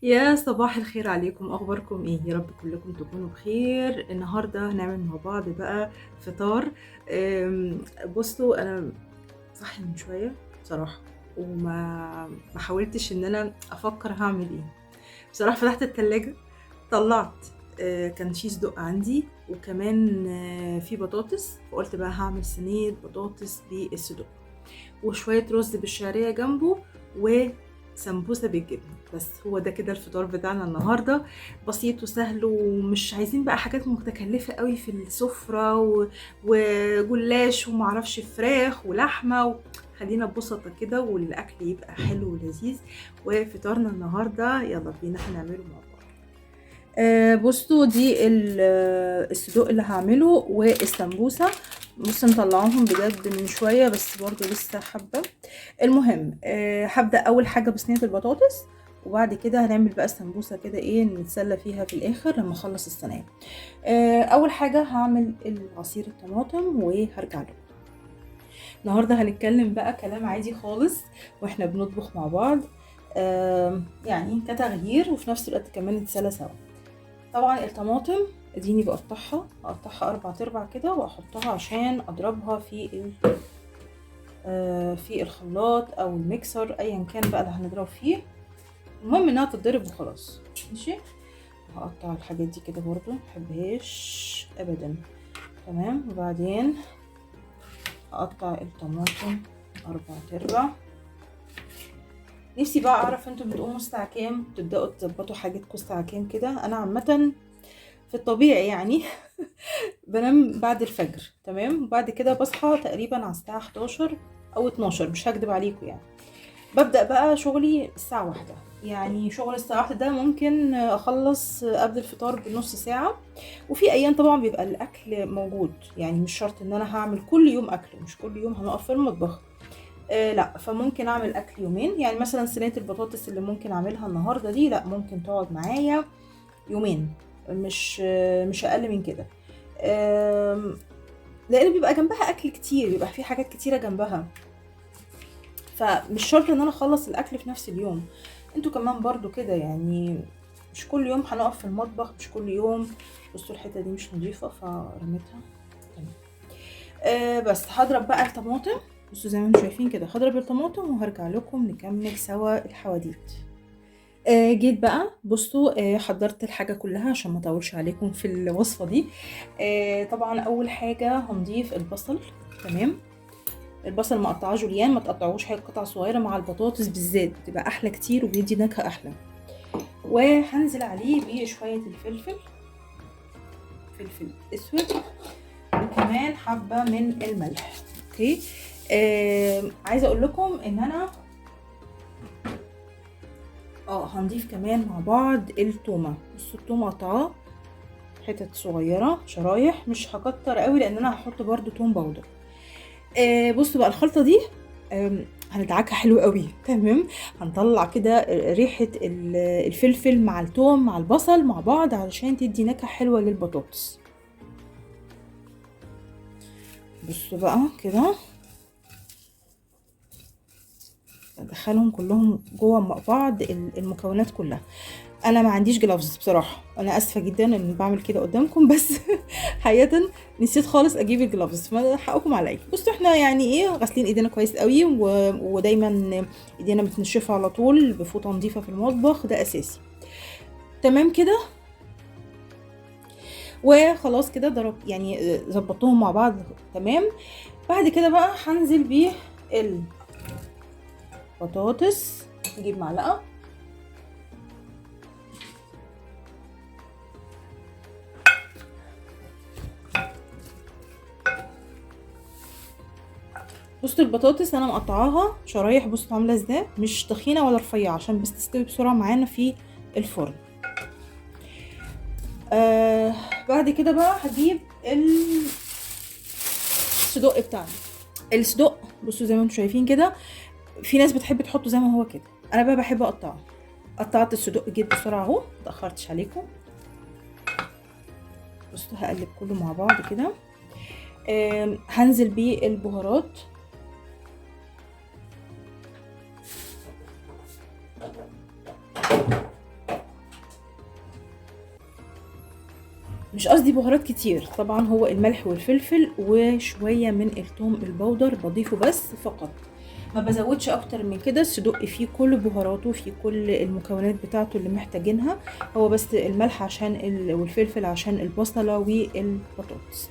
يا صباح الخير عليكم، اخباركم ايه؟ يا رب كلكم تكونوا بخير. النهارده هنعمل مع بعض بقى فطار. بصوا انا صاحي من شويه بصراحه، وما حاولتش ان انا افكر هعمل ايه. بصراحه فتحت التلاجة، طلعت كان في صدق عندي، وكمان في بطاطس، فقلت بقى هعمل صينيه بطاطس بالصدق وشوية رز بالشعرية جنبه وسمبوسة بالجبنة. بس هو ده كده الفطار بتاعنا النهاردة، بسيط وسهل، ومش عايزين بقى حاجات متكلفة قوي في السفرة وجلاش ومعرفش فراخ ولحمة خلينا ببسطة كده والأكل يبقى حلو ولذيذ. وفطارنا النهاردة يلا بينا هنعمله مع بعض. بصوا دي الصدوق اللي هعمله والسمبوسة. بص مطلعاهم بجد من شوية بس برضو لسه حبة. المهم هبدأ أول حاجة بصينية البطاطس، وبعد كده هنعمل بقى السمبوسة كده ايه نتسلى فيها في الآخر لما اخلص الصينية. أول حاجة هعمل العصير الطماطم وهرجع لكم. النهاردة هنتكلم بقى كلام عادي خالص واحنا بنطبخ مع بعض، يعني كتغيير وفي نفس الوقت كمان نتسلى سوا. طبعا الطماطم اديني بقطعها 4 كده واحطها عشان اضربها في الخلاط او الميكسر ايا كان بقى اللي هنضرب فيه. المهم انها تتضرب وخلاص. ماشي، هقطع الحاجات دي كده برضو محبهاش ابدا. تمام، وبعدين هقطع الطماطم 4. نفسي بقى اعرف انتوا بتقوموا الساعة كام، تبدأوا تظبطوا حاجتكم الساعة كام كده. انا عامة في الطبيعي يعني بنام بعد الفجر، تمام، وبعد كده بصحى تقريبا على الساعة 11 او 12، مش هكدب عليكم يعني. ببدأ بقى شغلي الساعة 1، يعني شغل الساعة 1 ده ممكن أخلص قبل الفطار بنص ساعة. وفي أيام طبعا بيبقى الأكل موجود، يعني مش شرط إن أنا هعمل كل يوم أكل، مش كل يوم هنقف في المطبخ. لا، فممكن أعمل أكل يومين، يعني مثلا صينية البطاطس اللي ممكن أعملها النهاردة دي لا ممكن تقعد معايا يومين، مش أقل من كده. لأن بيبقى جنبها أكل كتير، بيبقى في حاجات كتيرة جنبها، فمش شرط ان انا اخلص الاكل في نفس اليوم. انتوا كمان برضو كده يعني، مش كل يوم هنقف في المطبخ، مش كل يوم. بصوا الحته دي مش نظيفه فرميتها. تمام. بس هضرب بقى الطماطم. بصوا زي ما انتم شايفين كده هضرب الطماطم وهرجع لكم نكمل سوا الحواديت. جيت بقى بصوا، حضرت الحاجه كلها عشان ما اطولش عليكم في الوصفه دي. طبعا اول حاجه هنضيف البصل. تمام، البصل مقطعاه جوليان، ما تقطعوش حاجه قطع صغيره، مع البطاطس بالذات بتبقى احلى كتير وبيدي نكهه احلى. وهنزل عليه بشويه الفلفل، فلفل اسود، وكمان حبه من الملح. اوكي. عايزه اقول لكم ان انا هنضيف كمان مع بعض التومه. بصوا التومه قطعاه حتت صغيره شرايح، مش هكتر قوي لان انا هحط برده توم باودر. بصوا بقى الخلطه دي هندعكها حلو قوي. تمام، هنطلع كده ريحه الفلفل مع الثوم مع البصل مع بعض علشان تدي نكهه حلوه للبطاطس. بصوا بقى كده ادخلهم كلهم جوه مع بعض المكونات كلها. انا ما عنديش جلافز بصراحه، انا اسفه جدا ان بعمل كده قدامكم بس حقيقه نسيت خالص اجيب الجلافز، فحقكم عليا. بصوا احنا يعني ايه غاسلين ايدينا كويس قوي ودايما ايدينا متنشفه على طول بفوطه نظيفه في المطبخ، ده اساسي. تمام كده، وخلاص كده ضرب يعني ظبطتهم مع بعض. تمام، بعد كده بقى هنزل بيه البطاطس. نجيب معلقه. بصوا البطاطس انا مقطعاها شرايح، بصوا عامله ازاي، مش تخينه ولا رفيعه عشان بس تستوي بسرعه معانا في الفرن. بعد كده بقى هجيب الصدق بتاعنا. الصدق بصوا زي ما انتم شايفين كده، في ناس بتحب تحطه زي ما هو كده، انا بقى بحب اقطعه. قطعت الصدق جيت بسرعه اهو، متاخرتش عليكم. بصوا هقلب كله مع بعض كده. هنزل بيه البهارات. مش قصدي بهارات كتير طبعا، هو الملح والفلفل وشويه من الثوم البودر بضيفه بس فقط، ما بزودش اكتر من كده. الصدق فيه كل بهاراته، فيه كل المكونات بتاعته اللي محتاجينها، هو بس الملح عشان والفلفل عشان البصله والبطاطس.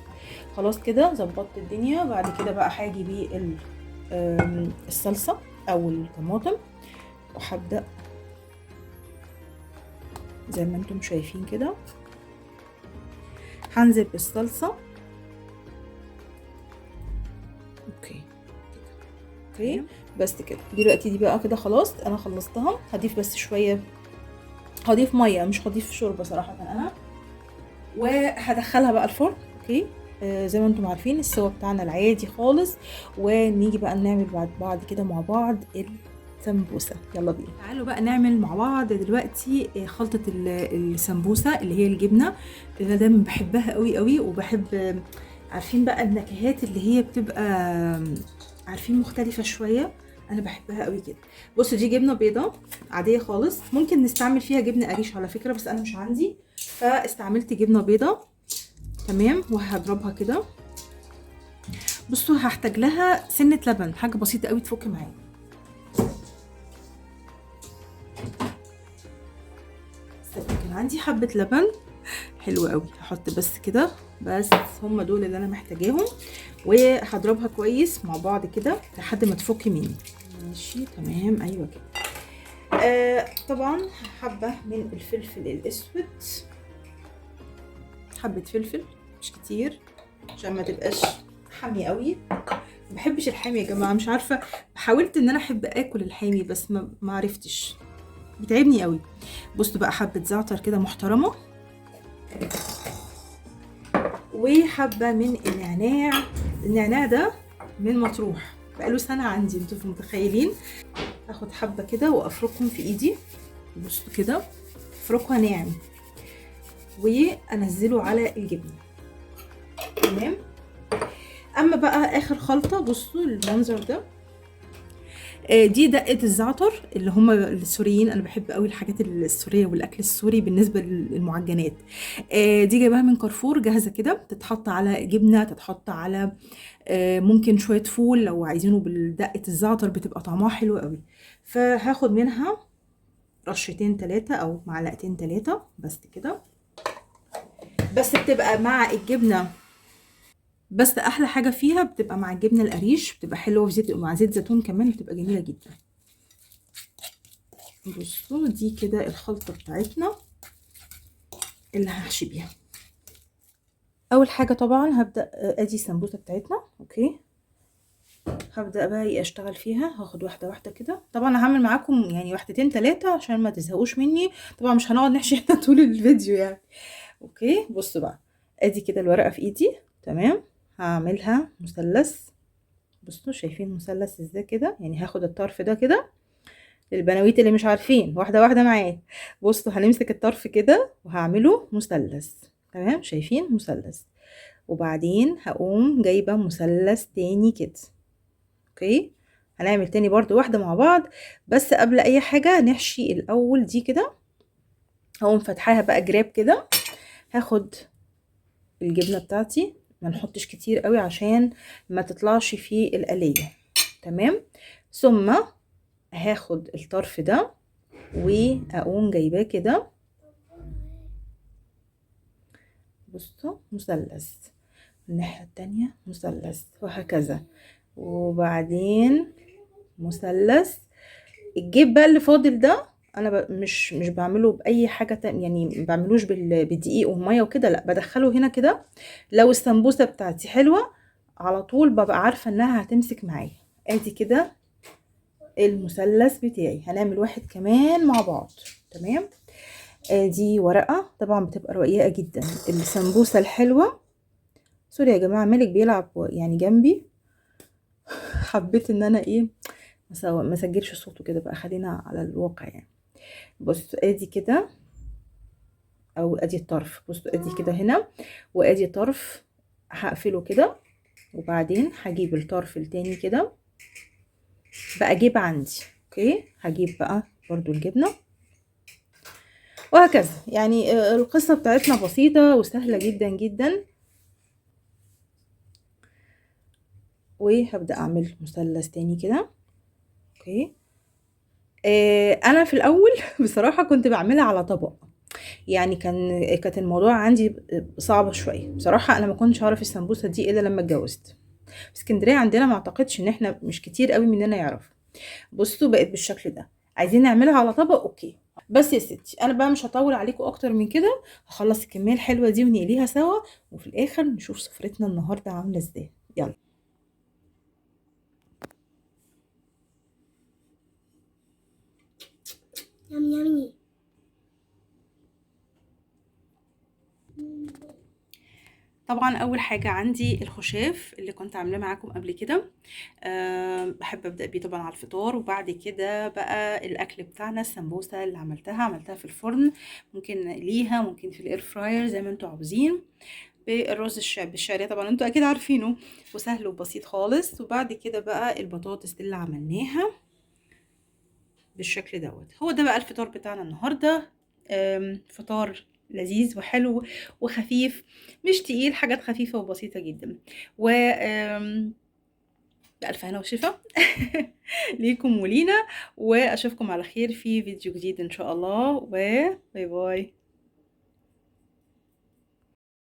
خلاص كده ظبطت الدنيا. بعد كده بقى هاجي بيه الصلصه او الطماطم، وهبدا زي ما انتم شايفين كده هنزل بالصلصه. اوكي بس كده. دلوقتي دي بقى كده خلاص انا خلصتها. هضيف بس شويه، هضيف ميه مش هضيف شوربه صراحه انا، وهدخلها بقى الفرن. اوكي زي ما انتم عارفين السوا بتاعنا العادي خالص، ونيجي بقى نعمل بعد كده مع بعض السمبوسه. يلا بينا تعالوا بقى نعمل مع بعض دلوقتي خلطه السمبوسه اللي هي الجبنه اللي انا دايما بحبها قوي قوي، وبحب عارفين بقى النكهات اللي هي بتبقى عارفين مختلفه شويه، انا بحبها قوي كده. بصوا دي جبنه بيضه عاديه خالص، ممكن نستعمل فيها جبنه قريش على فكره، بس انا مش عندي فاستعملت جبنه بيضه. تمام وهضربها كده. بصوا هحتاج لها سنه لبن، حاجه بسيطه قوي تفك معايا. كان عندي حبه لبن حلو قوي، هحط بس كده، بس هم دول اللي انا محتاجاهم، وهضربها كويس مع بعض كده لحد ما تفك مني. ماشي تمام ايوه كده. طبعا حبه من الفلفل الاسود، حبه فلفل مش كتير عشان ما تبقاش حامي قوي. ما بحبش الحامي يا جماعه، مش عارفه، حاولت ان انا احب اكل الحامي بس ما عرفتش، بتعبني قوي. بصوا بقى حبه زعتر كده محترمه، وحبه من النعناع ده من مطروح بقاله سنه عندي، انتوا متخيلين. هاخد حبه كده وافركهم في ايدي، بصوا كده افركها ناعم وانزله على الجبنه. تمام. اما بقى اخر خلطه بصوا المنظر ده، دي دقه الزعتر اللي هم السوريين، انا بحب قوي الحاجات السوريه والاكل السوري بالنسبه للمعجنات. دي جايباها من كارفور جاهزه كده، تتحط على جبنه، تتحط على ممكن شويه فول لو عايزينه بالدقه الزعتر بتبقى طعمها حلو قوي. فهاخد منها رشتين 3 او معلقتين 3 بس كده، بس بتبقى مع الجبنه، بس احلى حاجه فيها بتبقى مع الجبنه القريش، بتبقى حلوه في زيت، مع زيت زيتون كمان بتبقى جميله جدا. بصوا دي كده الخلطه بتاعتنا اللي هحشي بيها. اول حاجه طبعا هبدا ادي السمبوسه بتاعتنا. اوكي هبدا بقى اشتغل فيها، هاخد واحده واحده كده. طبعا هعمل معاكم يعني واحدتين 3 عشان ما تزهقوش مني، طبعا مش هنقعد نحشي احنا طول الفيديو يعني. اوكي بصوا بقى ادي كده الورقه في ايدي. تمام هعملها مثلث. بصوا شايفين مثلث ازاي كده، يعني هاخد الطرف ده كده للبناويت اللي مش عارفين، واحده واحده معايا. بصوا هنمسك الطرف كده وهعمله مثلث. تمام شايفين مثلث، وبعدين هقوم جايبه مثلث تاني كده. اوكي هنعمل تاني برضو واحده مع بعض، بس قبل اي حاجه نحشي الاول دي كده. هقوم فاتحاها بقى جراب كده، هاخد الجبنه بتاعتي، ما نحطش كتير قوي عشان ما تطلعش في القليه. تمام. ثم هاخد الطرف ده واقوم جايباه كده، بصوا مثلث، الناحيه التانية مثلث، وهكذا، وبعدين مثلث. الجيب بقى اللي فاضل ده انا مش بعمله باي حاجه يعني ما بعملوش بالدقيق والميه وكده، لا بدخله هنا كده. لو السمبوسه بتاعتي حلوه على طول ببقى عارفه انها هتمسك معايا. ادي كده المثلث بتاعي، هنعمل واحد كمان مع بعض. تمام. دي ورقه طبعا بتبقى رقيقه جدا السمبوسه الحلوه. سوري يا جماعه مالك بيلعب يعني جنبي، حبيت ان انا ايه ما سجلش صوته كده بقى، خلينا على الواقع يعني. بصوا ادي كده، او ادي الطرف، بصوا ادي كده هنا، وادي طرف هقفله كده، وبعدين هجيب الطرف التاني كده بقى جيب عندي. اوكي هجيب بقى برضو الجبنه وهكذا. يعني القصة بتاعتنا بسيطة وسهلة جدا جدا. وهبدأ أعمل مثلث تاني كده. اوكي. انا في الاول بصراحة كنت بعملها على طبق. يعني كانت الموضوع عندي صعب شوية بصراحة. انا ما كنتش اعرف السمبوسة دي الا لما اتجوزت. في اسكندرية عندنا ما اعتقدش ان احنا مش كتير قوي مننا يعرف. بصوا بقت بالشكل ده. عايزين نعملها على طبق، اوكي. بس يا ستي انا بقى مش هطول عليكم اكتر من كده. هخلص الكمية الحلوة دي ونقليها سوا، وفي الاخر نشوف سفرتنا النهاردة عاملة ازاي. يلا. يم يمي. طبعا اول حاجه عندي الخشاف اللي كنت عاملاه معاكم قبل كده. بحب ابدا بيه طبعا على الفطار، وبعد كده بقى الاكل بتاعنا السمبوسه اللي عملتها في الفرن. ممكن نقليها، ممكن في الاير فراير زي ما انتوا عاوزين. بالرز بالشعريه طبعا انتوا اكيد عارفينه، وسهل وبسيط خالص. وبعد كده بقى البطاطس اللي عملناها بالشكل دوت. هو ده بقى الفطار بتاعنا النهارده. فطار لذيذ وحلو وخفيف، مش تقيل، حاجات خفيفة وبسيطة جدا. و بألف هنا وشفا ليكم ولينا. وأشوفكم على خير في فيديو جديد إن شاء الله، وباي باي.